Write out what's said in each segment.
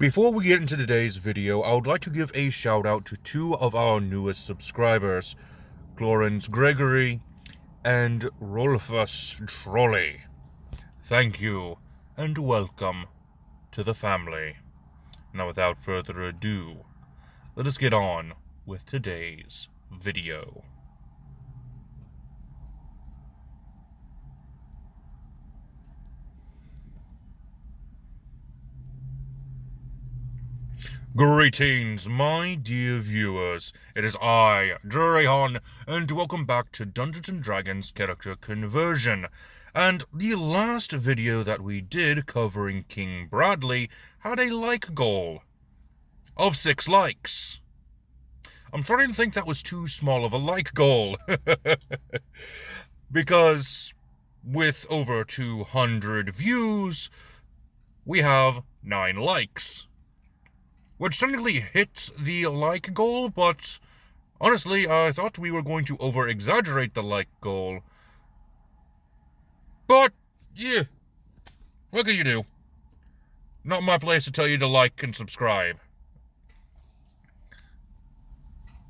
Before we get into today's video, I would like to give a shout out to two of our newest subscribers, Clarence Gregory and Rolfus Trolley. Thank you, and welcome to the family. Now without further ado, let us get on with today's video. Greetings, my dear viewers. It is I, Jurihon, and welcome back to Dungeons & Dragons Character Conversion. And the last video that we did covering King Bradley had a like goal of 6 likes. I'm starting to think that was too small of a like goal. Because with over 200 views, we have 9 likes. Which technically hits the like goal, but honestly, I thought we were going to over-exaggerate the like goal. But, yeah, what can you do? Not my place to tell you to like and subscribe.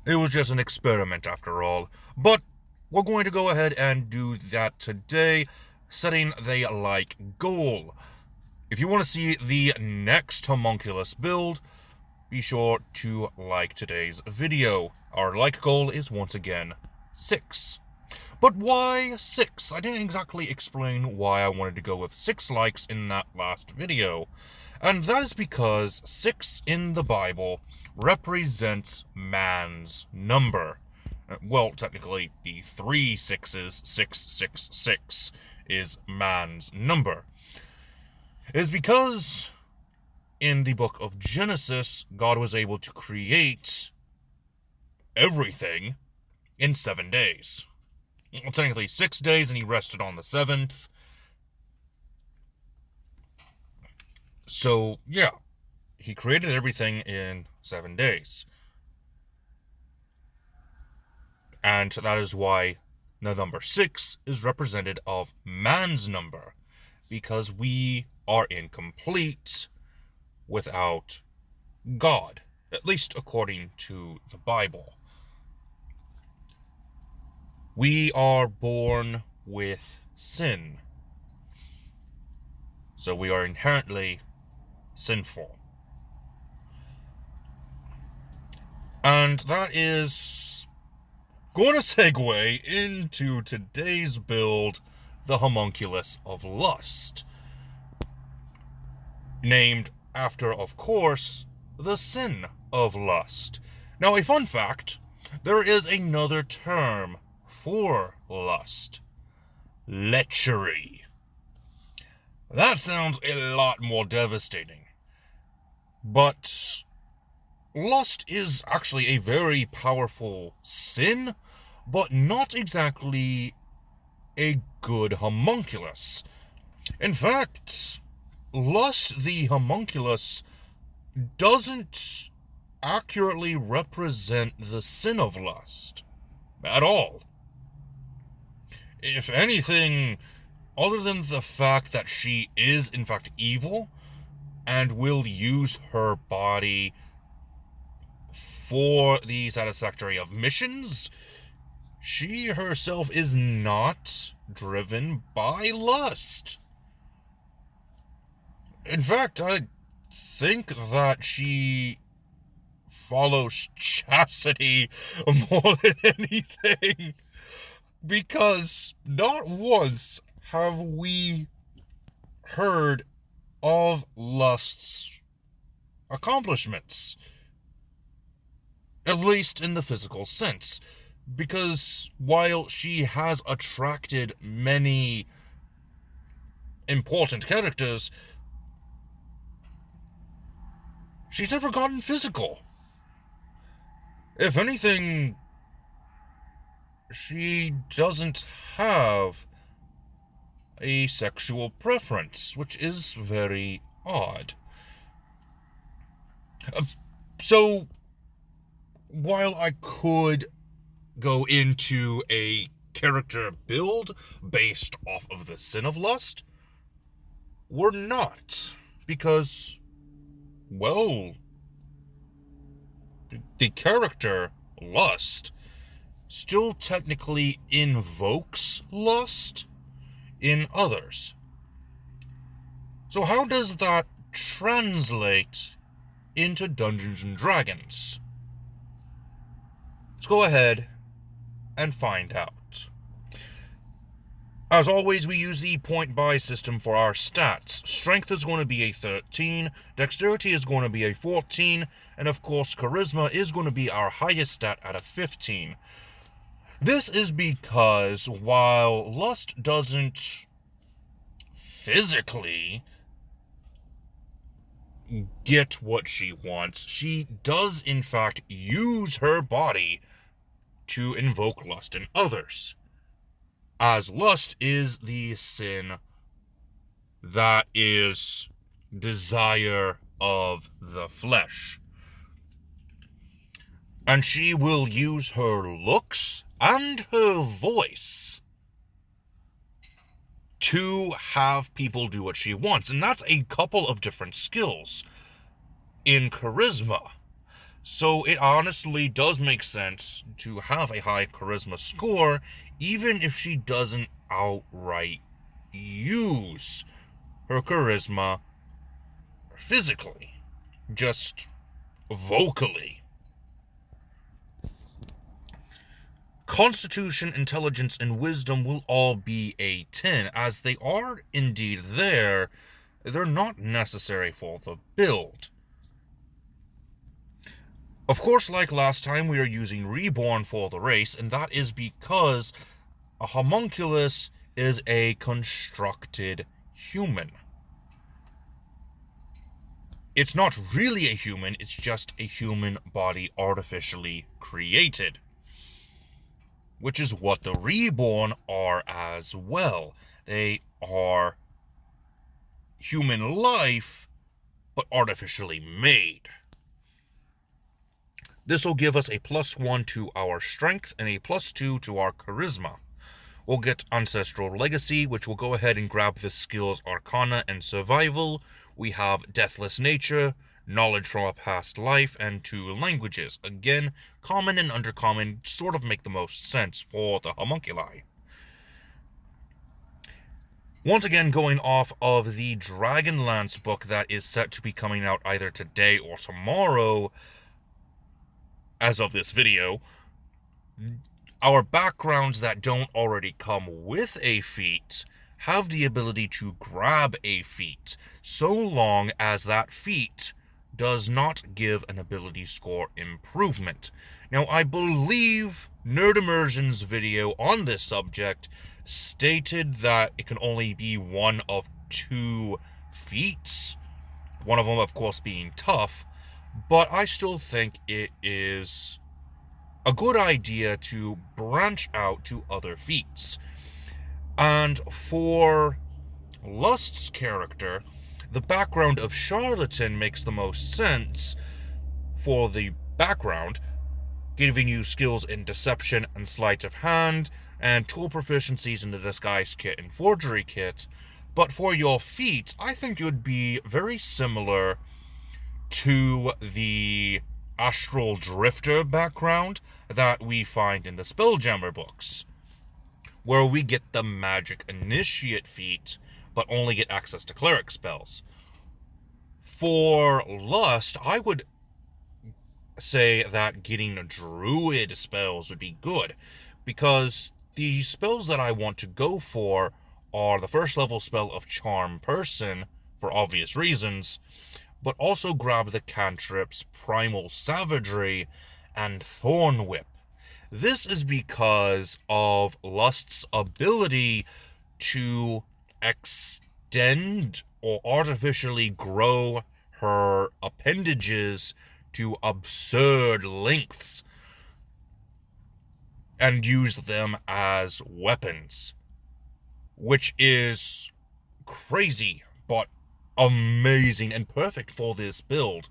It was just an experiment after all. But we're going to go ahead and do that today, setting the like goal. If you want to see the next homunculus build, be sure to like today's video. Our like goal is once again 6. But why 6? I didn't exactly explain why I wanted to go with 6 likes in that last video. And that is because 6 in the Bible represents man's number. Well, technically, the 3 6s, 666, is man's number. It is because in the book of Genesis, God was able to create everything in 7 days. Well, technically 6 days, and he rested on the 7th. So, yeah, he created everything in 7 days. And that is why the number 6 is representative of man's number, because we are incomplete without God, at least according to the Bible. We are born with sin, so we are inherently sinful. And that is going to segue into today's build, the Homunculus of Lust, named after, of course, the sin of lust. Now, a fun fact, there is another term for lust: lechery. That sounds a lot more devastating. But lust is actually a very powerful sin, but not exactly a good homunculus. In fact, Lust, the homunculus, doesn't accurately represent the sin of lust at all. If anything, other than the fact that she is in fact evil and will use her body for the satisfactory of missions, she herself is not driven by lust. In fact, I think that she follows chastity more than anything, because not once have we heard of lust's accomplishments, at least in the physical sense, because while she has attracted many important characters, she's never gotten physical. If anything, she doesn't have a sexual preference, which is very odd. So, while I could go into a character build based off of the sin of lust, we're not, because well, the character Lust still technically invokes lust in others. So how does that translate into Dungeons and Dragons? Let's go ahead and find out. As always, we use the point buy system for our stats. Strength is going to be a 13, dexterity is going to be a 14, and of course charisma is going to be our highest stat at a 15. This is because while Lust doesn't physically get what she wants, she does in fact use her body to invoke lust in others, as lust is the sin that is desire of the flesh. And she will use her looks and her voice to have people do what she wants. And that's a couple of different skills in charisma. So it honestly does make sense to have a high charisma score, even if she doesn't outright use her charisma physically, just vocally. Constitution, intelligence, and wisdom will all be a 10, as they are indeed there. They're not necessary for the build. Of course, like last time, we are using Reborn for the race, and that is because a homunculus is a constructed human. It's not really a human, it's just a human body artificially created, which is what the Reborn are as well. They are human life, but artificially made. This will give us a +1 to our strength and a +2 to our charisma. We'll get Ancestral Legacy, which will go ahead and grab the skills Arcana and Survival. We have Deathless Nature, Knowledge from a Past Life, and 2 languages. Again, common and undercommon sort of make the most sense for the homunculi. Once again, going off of the Dragonlance book that is set to be coming out either today or tomorrow, as of this video, our backgrounds that don't already come with a feat have the ability to grab a feat, so long as that feat does not give an ability score improvement. Now, I believe Nerd Immersion's video on this subject stated that it can only be one of 2 feats, one of them, of course, being tough, but I still think it is a good idea to branch out to other feats. And for Lust's character, the background of Charlatan makes the most sense for the background, giving you skills in Deception and Sleight of Hand, and tool proficiencies in the Disguise Kit and Forgery Kit. But for your feats, I think it would be very similar to the Astral Drifter background that we find in the Spelljammer books, where we get the Magic Initiate feat, but only get access to cleric spells. For Lust, I would say that getting Druid spells would be good, because the spells that I want to go for are the first level spell of Charm Person, for obvious reasons, but also grab the cantrips Primal Savagery and Thorn Whip. This is because of Lust's ability to extend or artificially grow her appendages to absurd lengths and use them as weapons, which is crazy, but amazing and perfect for this build.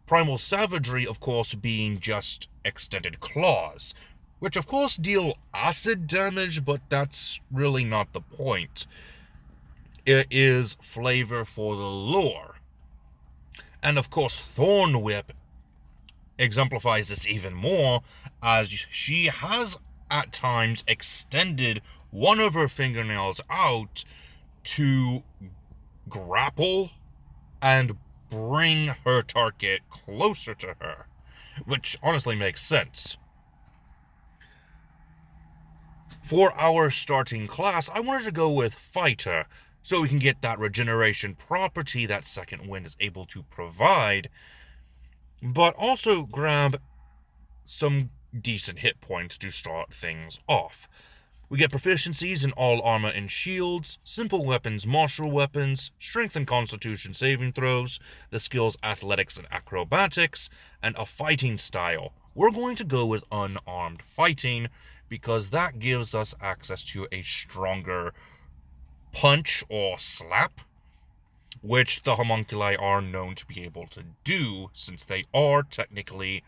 Primal Savagery, of course, being just extended claws, which of course deal acid damage, but that's really not the point. It is flavor for the lore. And of course, Thorn Whip exemplifies this even more, as she has at times extended one of her fingernails out to grapple and bring her target closer to her, which honestly makes sense. For our starting class, I wanted to go with Fighter, so we can get that regeneration property that Second Wind is able to provide, but also grab some decent hit points to start things off. We get proficiencies in all armor and shields, simple weapons, martial weapons, strength and constitution saving throws, the skills athletics and acrobatics, and a fighting style. We're going to go with unarmed fighting because that gives us access to a stronger punch or slap, which the homunculi are known to be able to do since they are technically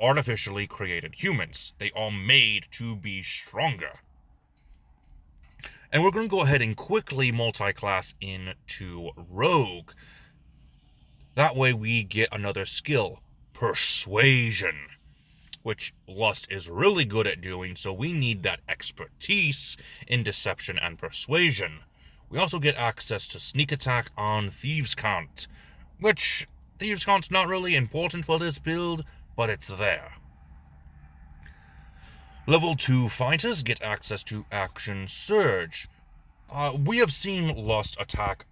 artificially created humans. They are made to be stronger. And we're going to go ahead and quickly multi-class into Rogue. That way we get another skill, Persuasion, which Lust is really good at doing, so we need that expertise in Deception and Persuasion. We also get access to Sneak Attack on Thieves' Cant, which Thieves' Cant's not really important for this build, but it's there. Level 2 fighters get access to Action Surge. We have seen Lust attack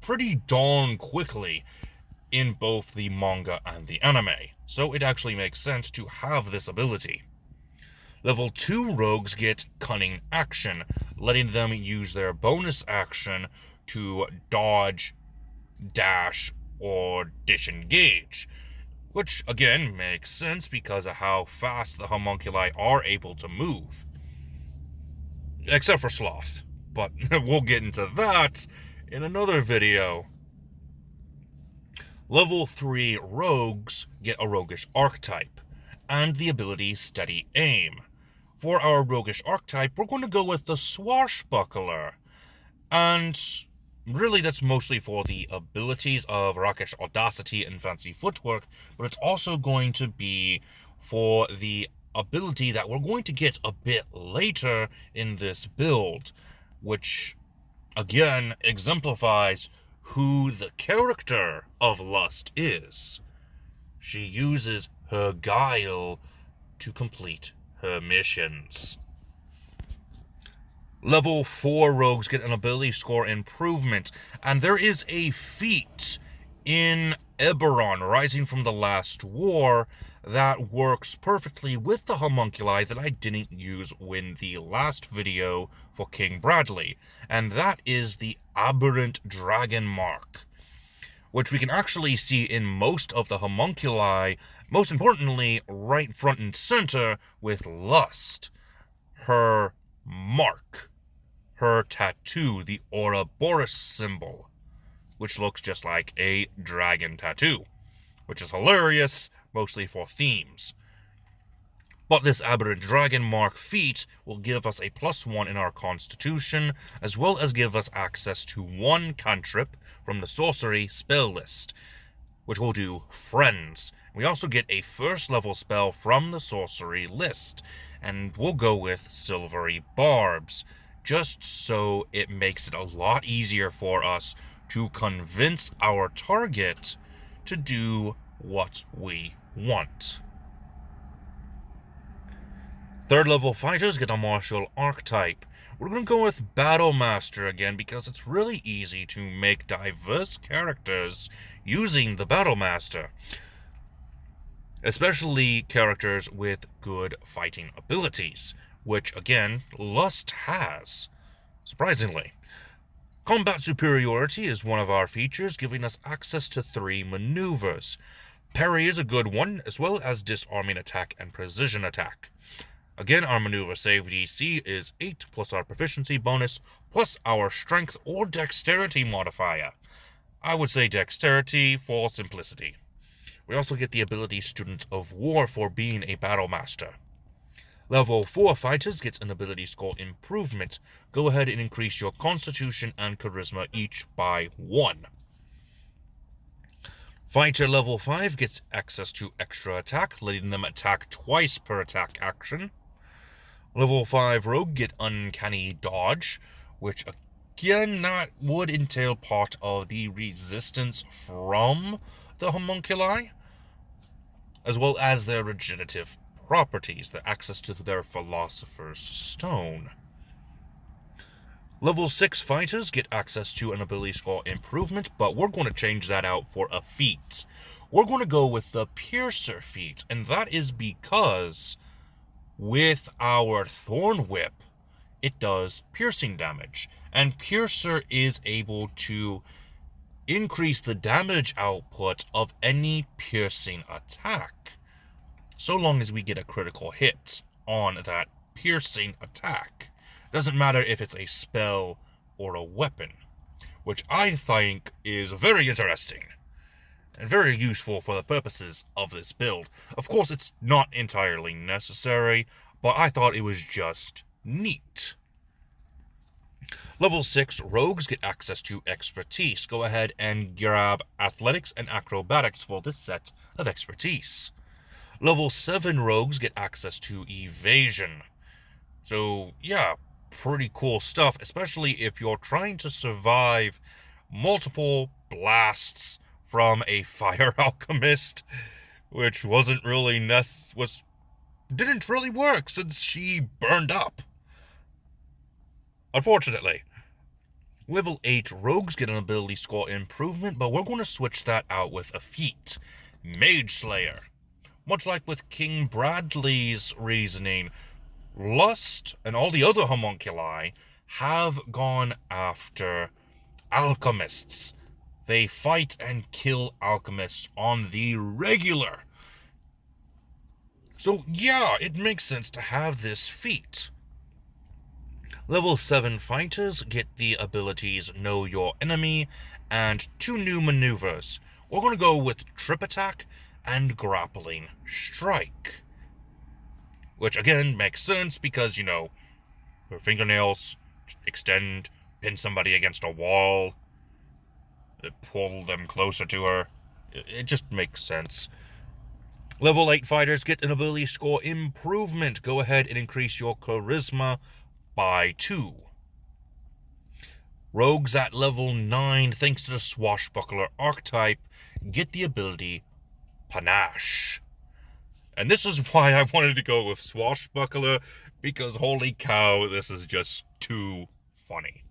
pretty darn quickly in both the manga and the anime, so it actually makes sense to have this ability. Level 2 rogues get Cunning Action, letting them use their bonus action to dodge, dash, or disengage, which again makes sense because of how fast the homunculi are able to move. Except for Sloth, but we'll get into that in another video. Level 3 rogues get a roguish archetype, and the ability Steady Aim. For our roguish archetype, we're going to go with the Swashbuckler, and really that's mostly for the abilities of Rakish Audacity and Fancy Footwork, but it's also going to be for the ability that we're going to get a bit later in this build, which again exemplifies who the character of Lust is. She uses her guile to complete her missions. Level 4 rogues get an ability score improvement, and there is a feat in Eberron, Rising from the Last War, that works perfectly with the homunculi that I didn't use in the last video for King Bradley, and that is the Aberrant Dragon Mark, which we can actually see in most of the homunculi, most importantly, right front and center with Lust. Her mark, her tattoo, the Ouroboros symbol, which looks just like a dragon tattoo, which is hilarious, mostly for themes. But this Aberrant Dragon Mark feat will give us a +1 in our constitution, as well as give us access to 1 cantrip from the sorcery spell list, which will do Friends. We also get a first level spell from the sorcery list, and we'll go with Silvery Barbs, just so it makes it a lot easier for us to convince our target to do what we want. Third level fighters get a martial archetype. We're going to go with Battle Master again because it's really easy to make diverse characters using the Battle Master, especially characters with good fighting abilities, which again Lust has, surprisingly. Combat superiority is one of our features, giving us access to 3 maneuvers. Parry is a good one, as well as disarming attack and precision attack. Again, our maneuver save DC is 8 plus our proficiency bonus plus our strength or dexterity modifier. I would say dexterity for simplicity. We also get the ability Student of War for being a battle master. Level 4 fighters gets an ability score improvement. Go ahead and increase your constitution and charisma each by 1. Fighter level 5 gets access to extra attack, letting them attack twice per attack action. Level 5 Rogue get Uncanny Dodge, which again, that would entail part of the resistance from the homunculi, as well as their regenerative properties, the access to their Philosopher's Stone. Level 6 fighters get access to an ability score improvement, but we're going to change that out for a feat. We're going to go with the Piercer feat, and that is because with our Thorn Whip, it does piercing damage, and Piercer is able to increase the damage output of any piercing attack, so long as we get a critical hit on that piercing attack. Doesn't matter if it's a spell or a weapon, which I think is very interesting and very useful for the purposes of this build. Of course, it's not entirely necessary, but I thought it was just neat. Level 6 rogues get access to expertise. Go ahead and grab athletics and acrobatics for this set of expertise. Level 7 rogues get access to evasion. So yeah, pretty cool stuff, especially if you're trying to survive multiple blasts from a fire alchemist, which didn't really work since she burned up, unfortunately. Level 8 rogues get an ability score improvement, but we're going to switch that out with a feat, Mage Slayer. Much like with King Bradley's reasoning, Lust and all the other homunculi have gone after alchemists. They fight and kill alchemists on the regular. So yeah, it makes sense to have this feat. Level 7 fighters get the abilities Know Your Enemy and 2 new maneuvers. We're going to go with Trip Attack and Grappling Strike, which again makes sense because, her fingernails extend, pin somebody against a wall, pull them closer to her. It just makes sense. Level 8 fighters get an ability score improvement. Go ahead and increase your charisma by 2. Rogues at level 9, thanks to the swashbuckler archetype, get the ability Panache. And this is why I wanted to go with swashbuckler, because holy cow, this is just too funny.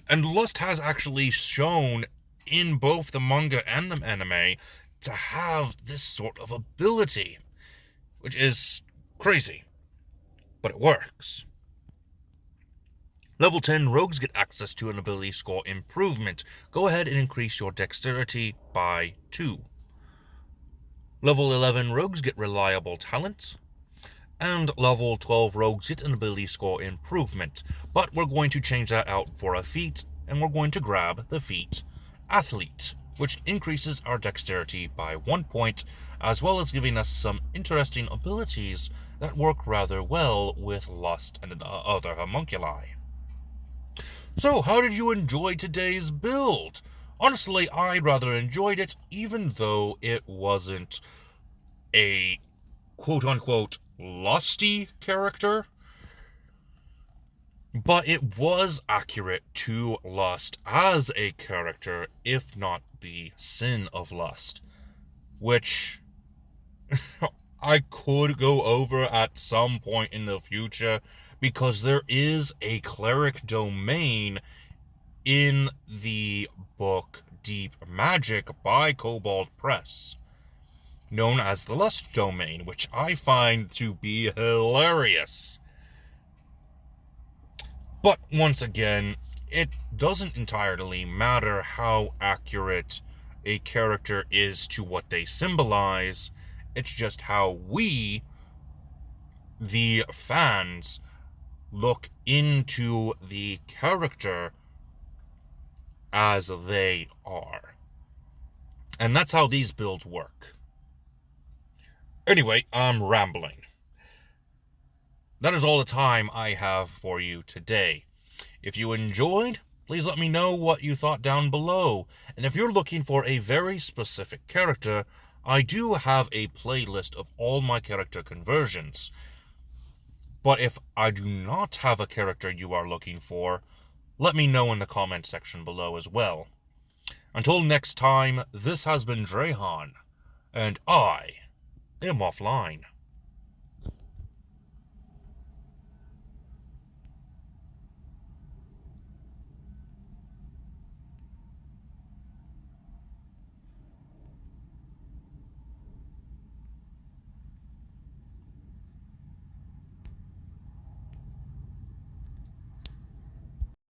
And Lust has actually shown in both the manga and the anime to have this sort of ability, which is crazy, but it works. Level 10 rogues get access to an ability score improvement. Go ahead and increase your dexterity by 2. Level 11 rogues get reliable talent, and level 12 rogues get an ability score improvement, but we're going to change that out for a feat, and we're going to grab the feat Athlete, which increases our dexterity by 1 point, as well as giving us some interesting abilities that work rather well with Lust and the other homunculi. So, how did you enjoy today's build? Honestly, I rather enjoyed it, even though it wasn't a quote-unquote lusty character. But it was accurate to Lust as a character, if not the sin of Lust, which I could go over at some point in the future, because there is a cleric domain in the book Deep Magic by Kobold Press, known as the Lust Domain, which I find to be hilarious. But once again, it doesn't entirely matter how accurate a character is to what they symbolize. It's just how we, the fans, look into the character as they are. And that's how these builds work. Anyway, I'm rambling. That is all the time I have for you today. If you enjoyed, please let me know what you thought down below. And if you're looking for a very specific character, I do have a playlist of all my character conversions. But if I do not have a character you are looking for, let me know in the comment section below as well. Until next time, this has been Drehan, and I am offline.